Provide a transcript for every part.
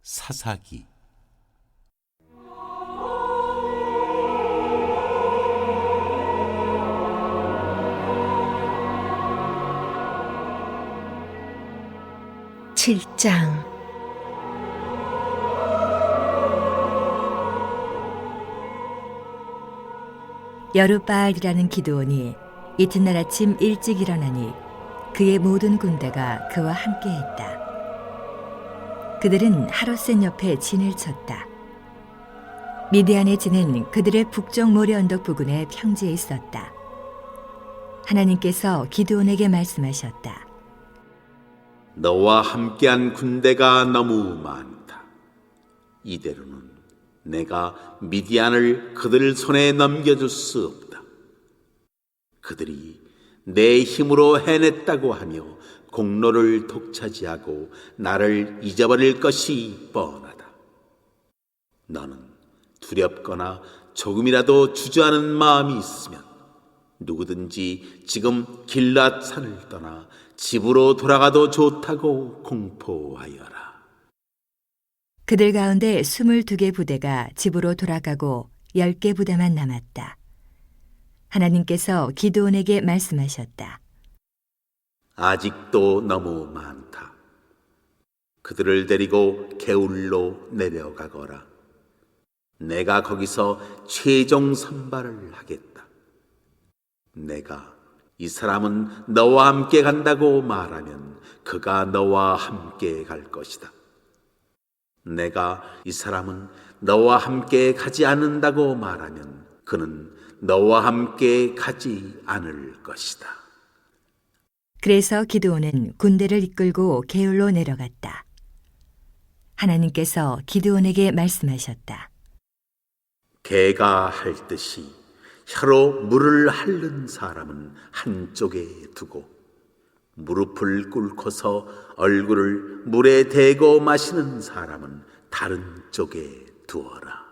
사사기. 칠장. 여룻바알이라는 기드온이 이튿날 아침 일찍 일어나니 그의 모든 군대가 그와 함께했다. 그들은 하롯셋 옆에 진을 쳤다. 미디안의 진은 그들의 북쪽 모래 언덕 부근에 평지에 있었다. 하나님께서 기드온에게 말씀하셨다. 너와 함께한 군대가 너무 많다. 이대로는 내가 미디안을 그들 손에 넘겨줄 수 없다. 그들이 내 힘으로 해냈다고 하며 공로를 독차지하고 나를 잊어버릴 것이 뻔하다. 너는 두렵거나 조금이라도 주저하는 마음이 있으면 누구든지 지금 길앗산을 떠나 집으로 돌아가도 좋다고 공포하여라. 그들 가운데 22개 부대가 집으로 돌아가고 10개 부대만 남았다. 하나님께서 기드온에게 말씀하셨다. 아직도 너무 많다. 그들을 데리고 게울로 내려가거라. 내가 거기서 최종 선발을 하겠다. 내가 이 사람은 너와 함께 간다고 말하면 그가 너와 함께 갈 것이다. 내가 이 사람은 너와 함께 가지 않는다고 말하면 그는 너와 함께 가지 않을 것이다. 그래서 기드온은 군대를 이끌고 게울로 내려갔다. 하나님께서 기드온에게 말씀하셨다. 개가 핥듯이 혀로 물을 핥는 사람은 한쪽에 두고 무릎을 꿇고서 얼굴을 물에 대고 마시는 사람은 다른 쪽에 두어라.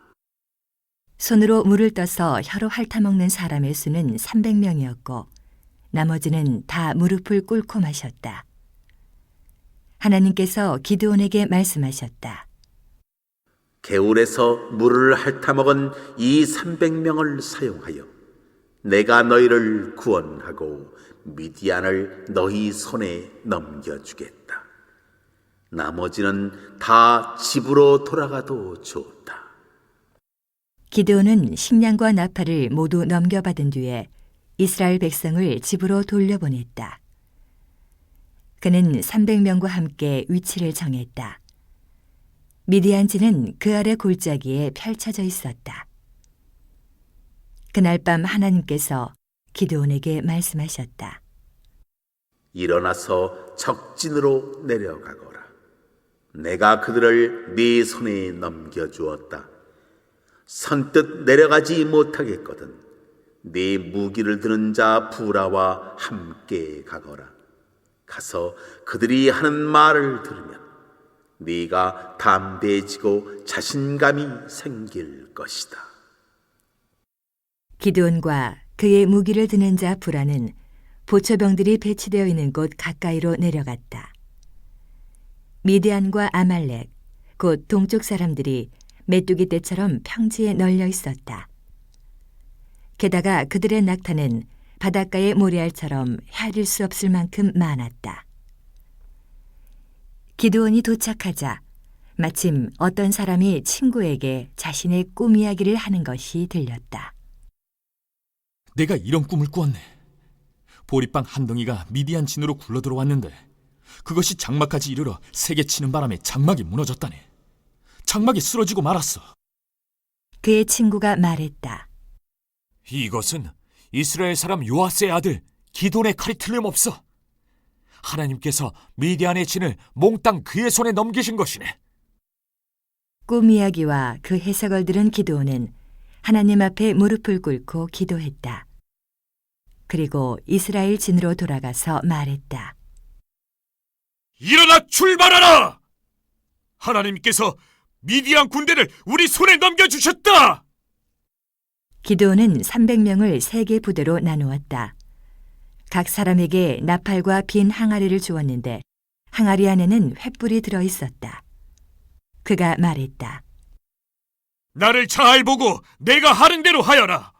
손으로 물을 떠서 혀로 핥아먹는 사람의 수는 300명이었고 나머지는 다 무릎을 꿇고 마셨다. 하나님께서 기드온에게 말씀하셨다. 게울에서 물을 핥아먹은 이 300명을 사용하여 내가 너희를 구원하고 미디안을 너희 손에 넘겨주겠다. 나머지는 다 집으로 돌아가도 좋다. 기드온은 식량과 나팔을 모두 넘겨받은 뒤에 이스라엘 백성을 집으로 돌려보냈다. 그는 300명과 함께 위치를 정했다. 미디안진은 그 아래 골짜기에 펼쳐져 있었다. 그날 밤 하나님께서 기드온에게 말씀하셨다. 일어나서 적진으로 내려가거라. 내가 그들을 네 손에 넘겨주었다. 선뜻 내려가지 못하겠거든 네 무기를 드는 자 부라와 함께 가거라. 가서 그들이 하는 말을 들으면 네가 담대해지고 자신감이 생길 것이다. 기드온과 그의 무기를 드는 자 부라는 보초병들이 배치되어 있는 곳 가까이로 내려갔다. 미디안과 아말렉, 곧 동쪽 사람들이 메뚜기 떼처럼 평지에 널려 있었다. 게다가 그들의 낙타는 바닷가의 모래알처럼 헤아릴 수 없을 만큼 많았다. 기드온이 도착하자 마침 어떤 사람이 친구에게 자신의 꿈 이야기를 하는 것이 들렸다. 내가 이런 꿈을 꾸었네. 보리빵 한 덩이가 미디안 진으로 굴러들어왔는데 그것이 장막까지 이르러 세게 치는 바람에 장막이 무너졌다네. 장막이 쓰러지고 말았어. 그의 친구가 말했다. 이것은 이스라엘 사람 요아스의 아들 기돈의 칼이 틀림없어. 하나님께서 미디안의 진을 몽땅 그의 손에 넘기신 것이네. 꿈 이야기와 그 해석을 들은 기드온은 하나님 앞에 무릎을 꿇고 기도했다. 그리고 이스라엘 진으로 돌아가서 말했다. 일어나 출발하라! 하나님께서 미디안 군대를 우리 손에 넘겨주셨다! 기드온은 300명을 3개 부대로 나누었다. 각 사람에게 나팔과 빈 항아리를 주었는데 항아리 안에는 횃불이 들어 있었다. 그가 말했다. 나를 잘 보고 내가 하는 대로 하여라.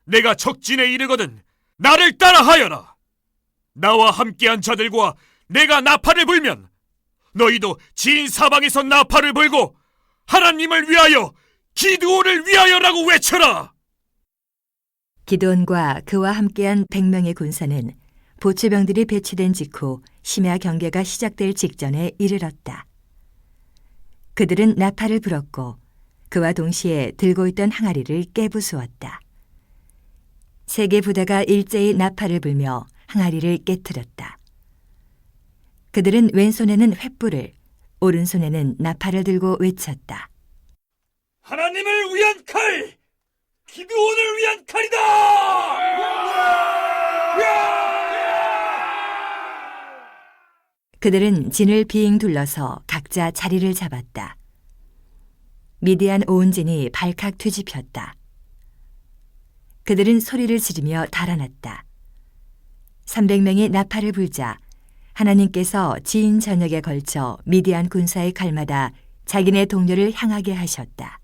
내가 적진에 이르거든 나를 따라하여라. 나와 함께한 자들과 내가 나팔을 불면 너희도 진 사방에서 나팔을 불고 하나님을 위하여 기드온을 위하여라고 외쳐라. 기드온과 그와 함께한 100명의 군사는 보초병들이 배치된 직후 심야 경계가 시작될 직전에 이르렀다. 그들은 나팔을 불었고 그와 동시에 들고 있던 항아리를 깨부수었다. 3개 부대가 일제히 나팔을 불며 항아리를 깨트렸다. 그들은 왼손에는 횃불을, 오른손에는 나팔을 들고 외쳤다. 하나님을 위한 칼! 기드온을 위한 칼이다! 그들은 진을 빙 둘러서 각자 자리를 잡았다. 미디안 온 진이 발칵 뒤집혔다. 그들은 소리를 지르며 달아났다. 300명이 나팔을 불자 하나님께서 지인 전역에 걸쳐 미디안 군사의 칼마다 자기네 동료를 향하게 하셨다.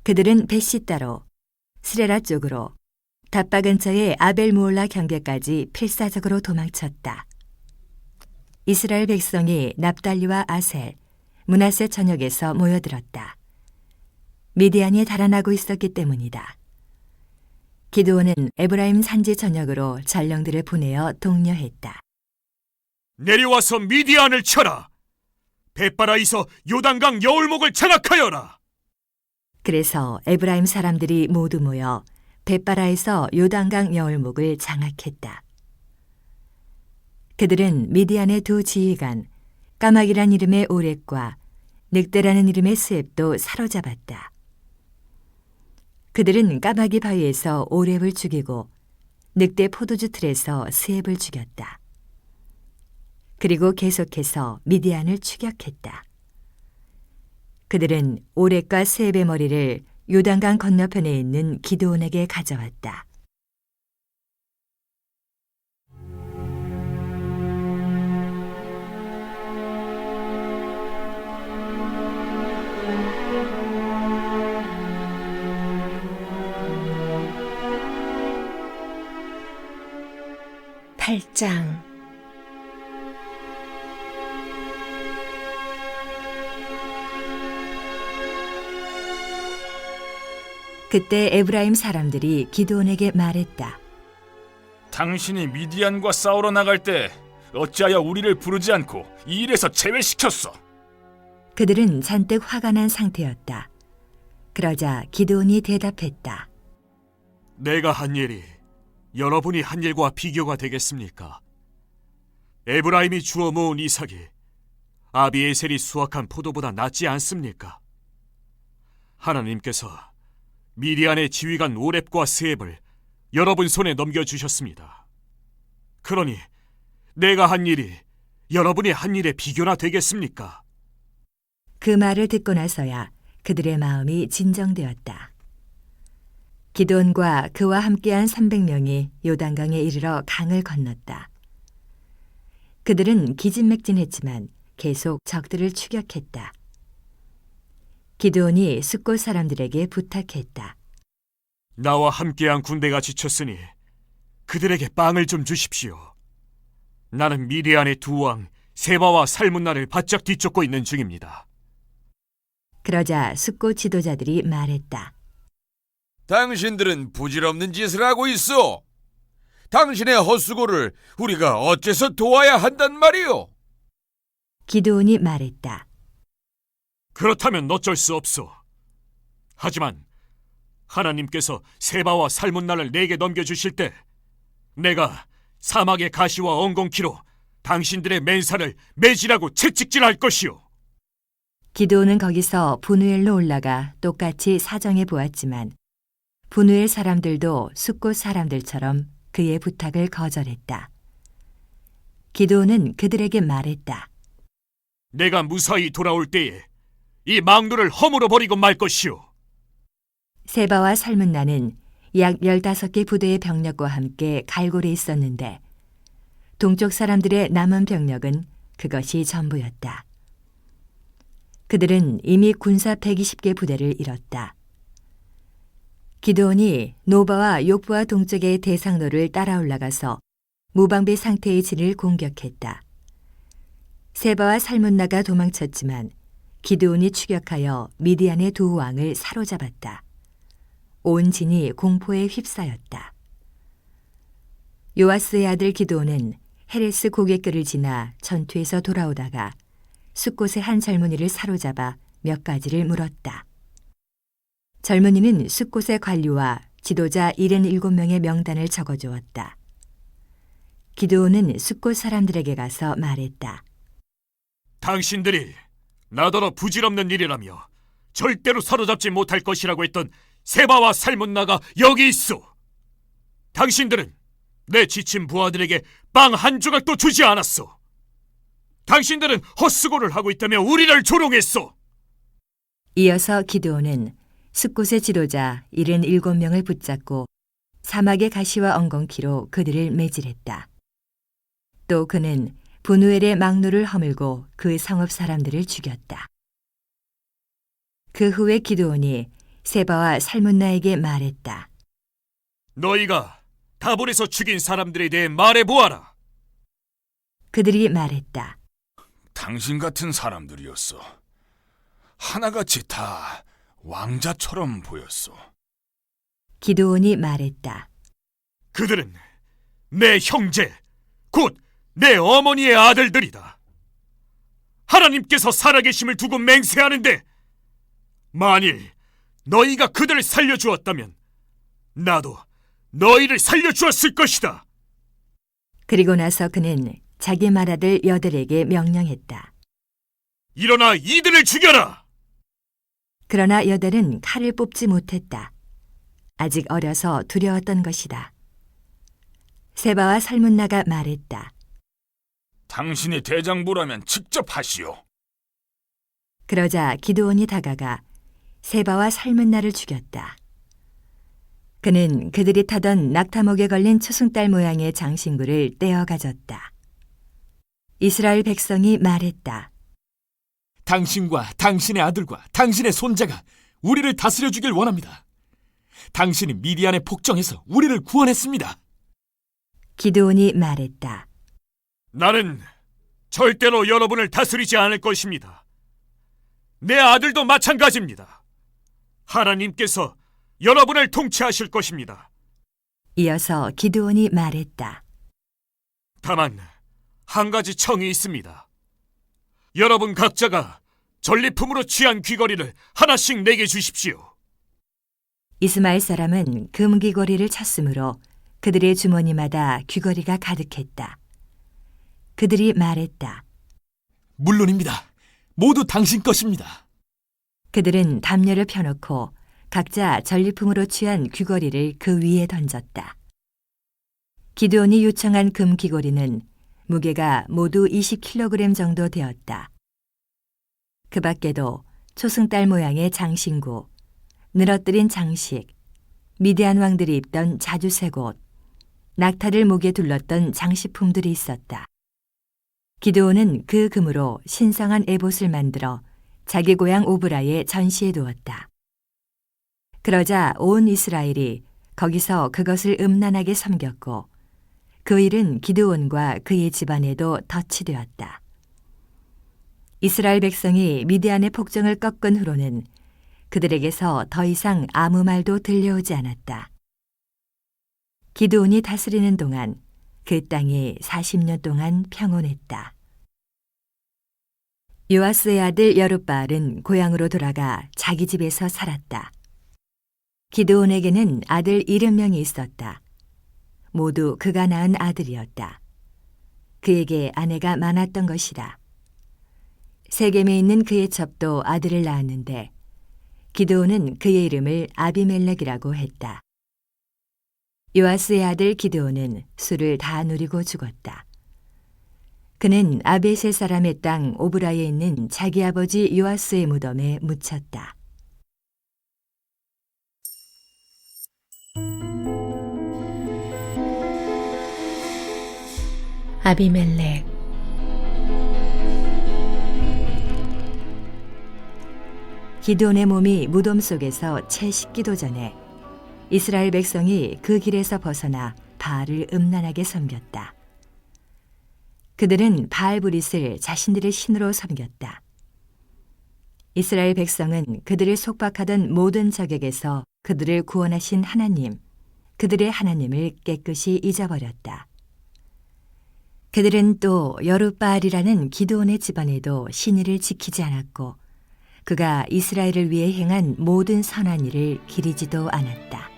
그들은 베시따로, 스레라 쪽으로, 답바 근처의 아벨무올라 경계까지 필사적으로 도망쳤다. 이스라엘 백성이 납달리와 아셀, 므낫세 전역에서 모여들었다. 미디안이 달아나고 있었기 때문이다. 기드온은 에브라임 산지 전역으로 전령들을 보내어 독려했다. 내려와서 미디안을 쳐라. 벳바라에서 요단강 여울목을 장악하여라. 그래서 에브라임 사람들이 모두 모여 벳바라에서 요단강 여울목을 장악했다. 그들은 미디안의 2 지휘관 까막이란 이름의 오렉과 늑대라는 이름의 스앱도 사로잡았다. 그들은 까마귀 바위에서 오렙을 죽이고 늑대 포도주 틀에서 스앱을 죽였다. 그리고 계속해서 미디안을 추격했다. 그들은 오렉과 스앱의 머리를 요단강 건너편에 있는 기드온에게 가져왔다. 팔장 그때 에브라임 사람들이 기드온에게 말했다. 당신이 미디안과 싸우러 나갈 때 어찌하여 우리를 부르지 않고 이 일에서 제외시켰어? 그들은 잔뜩 화가 난 상태였다. 그러자 기드온이 대답했다. 내가 한 일이 여러분이 한 일과 비교가 되겠습니까? 에브라임이 주워 모은 이삭이 아비에셀이 수확한 포도보다 낫지 않습니까? 하나님께서 미디안의 지휘관 오렙과 스앱을 여러분 손에 넘겨주셨습니다. 그러니 내가 한 일이 여러분이 한 일에 비교나 되겠습니까? 그 말을 듣고 나서야 그들의 마음이 진정되었다. 기드온과 그와 함께한 300명이 요단강에 이르러 강을 건넜다. 그들은 기진맥진했지만 계속 적들을 추격했다. 기드온이 숫곳 사람들에게 부탁했다. 나와 함께한 군대가 지쳤으니 그들에게 빵을 좀 주십시오. 나는 미디안의 2왕 세바와 살문나를 바짝 뒤쫓고 있는 중입니다. 그러자 숫곳 지도자들이 말했다. 당신들은 부질없는 짓을 하고 있어. 당신의 헛수고를 우리가 어째서 도와야 한단 말이오? 기드온이 말했다. 그렇다면 어쩔 수 없어. 하지만 하나님께서 세바와 살문나를 내게 넘겨주실 때 내가 사막의 가시와 엉겅퀴로 당신들의 맨살을 매질하고 채찍질할 것이오. 기드온은 거기서 분우엘로 올라가 똑같이 사정해 보았지만 분우엘 사람들도 숫곳 사람들처럼 그의 부탁을 거절했다. 기드온은 그들에게 말했다. 내가 무사히 돌아올 때에 이 망노를 허물어 버리고 말 것이오. 세바와 살문나는 약 15개 부대의 병력과 함께 갈골에 있었는데 동쪽 사람들의 남은 병력은 그것이 전부였다. 그들은 이미 군사 120개 부대를 이뤘다. 기드온이 노바와 욕부와 동쪽의 대상로를 따라 올라가서 무방비 상태의 진을 공격했다. 세바와 살문나가 도망쳤지만 기드온이 추격하여 미디안의 두 왕을 사로잡았다. 온 진이 공포에 휩싸였다. 요아스의 아들 기드온은 헤레스 고갯길을 지나 전투에서 돌아오다가 숫곳의 한 젊은이를 사로잡아 몇 가지를 물었다. 젊은이는 숫곳의 관리와 지도자 77명의 명단을 적어주었다. 기드온은 숫곳 사람들에게 가서 말했다. 당신들이 나더러 부질없는 일이라며 절대로 사로잡지 못할 것이라고 했던 세바와 살문나가 여기 있어. 당신들은 내 지친 부하들에게 빵 한 조각도 주지 않았어. 당신들은 헛수고를 하고 있다며 우리를 조롱했어. 이어서 기드온은 숫곳의 지도자 77명을 붙잡고 사막의 가시와 엉겅퀴로 그들을 매질했다. 또 그는 분우엘의 망노를 허물고 그 성읍 사람들을 죽였다. 그 후에 기드온이 세바와 살문나에게 말했다. 너희가 다볼에서 죽인 사람들에 대해 말해보아라. 그들이 말했다. 당신 같은 사람들이었어. 하나같이 다 왕자처럼 보였어. 기드온이 말했다. 그들은 내 형제, 곧 내 어머니의 아들들이다. 하나님께서 살아계심을 두고 맹세하는데 만일 너희가 그들을 살려주었다면 나도 너희를 살려주었을 것이다. 그리고 나서 그는 자기 맏아들 여들에게 명령했다. 일어나 이들을 죽여라. 그러나 여들은 칼을 뽑지 못했다. 아직 어려서 두려웠던 것이다. 세바와 살문나가 말했다. 당신이 대장부라면 직접 하시오. 그러자 기드온이 다가가 세바와 살문나를 죽였다. 그는 그들이 타던 낙타목에 걸린 초승달 모양의 장신구를 떼어 가졌다. 이스라엘 백성이 말했다. 당신과 당신의 아들과 당신의 손자가 우리를 다스려 주길 원합니다. 당신이 미디안의 폭정에서 우리를 구원했습니다. 기드온이 말했다. 나는 절대로 여러분을 다스리지 않을 것입니다. 내 아들도 마찬가지입니다. 하나님께서 여러분을 통치하실 것입니다. 이어서 기드온이 말했다. 다만 한 가지 청이 있습니다. 여러분 각자가 전리품으로 취한 귀걸이를 하나씩 내게 주십시오. 이스마엘 사람은 금귀걸이를 찾으므로 그들의 주머니마다 귀걸이가 가득했다. 그들이 말했다. 물론입니다. 모두 당신 것입니다. 그들은 담요를 펴놓고 각자 전리품으로 취한 귀걸이를 그 위에 던졌다. 기드온이 요청한 금 귀걸이는 무게가 모두 20kg 정도 되었다. 그 밖에도 초승달 모양의 장신구, 늘어뜨린 장식, 미디안 왕들이 입던 자주색 옷, 낙타를 목에 둘렀던 장식품들이 있었다. 기드온은 그 금으로 신성한 에봇을 만들어 자기 고향 오브라에 전시해 두었다. 그러자 온 이스라엘이 거기서 그것을 음란하게 섬겼고 그 일은 기드온과 그의 집안에도 덫이 되었다. 이스라엘 백성이 미디안의 폭정을 꺾은 후로는 그들에게서 더 이상 아무 말도 들려오지 않았다. 기드온이 다스리는 동안 그 땅이 40년 동안 평온했다. 요아스의 아들 여룻바알은 고향으로 돌아가 자기 집에서 살았다. 기드온에게는 아들 70명이 있었다. 모두 그가 낳은 아들이었다. 그에게 아내가 많았던 것이다. 세겜에 있는 그의 첩도 아들을 낳았는데 기드온은 그의 이름을 아비멜렉이라고 했다. 요아스의 아들 기드온은 술을 다 누리고 죽었다. 그는 아베셀 사람의 땅 오브라에 있는 자기 아버지 요아스의 무덤에 묻혔다. 아비멜렉. 기드온의 몸이 무덤 속에서 채 식기도 전에 이스라엘 백성이 그 길에서 벗어나 바알을 음란하게 섬겼다. 그들은 바알브릿을 자신들의 신으로 섬겼다. 이스라엘 백성은 그들을 속박하던 모든 적에게서 그들을 구원하신 하나님, 그들의 하나님을 깨끗이 잊어버렸다. 그들은 또 여룻바알이라는 기드온의 집안에도 신의를 지키지 않았고 그가 이스라엘을 위해 행한 모든 선한 일을 기리지도 않았다.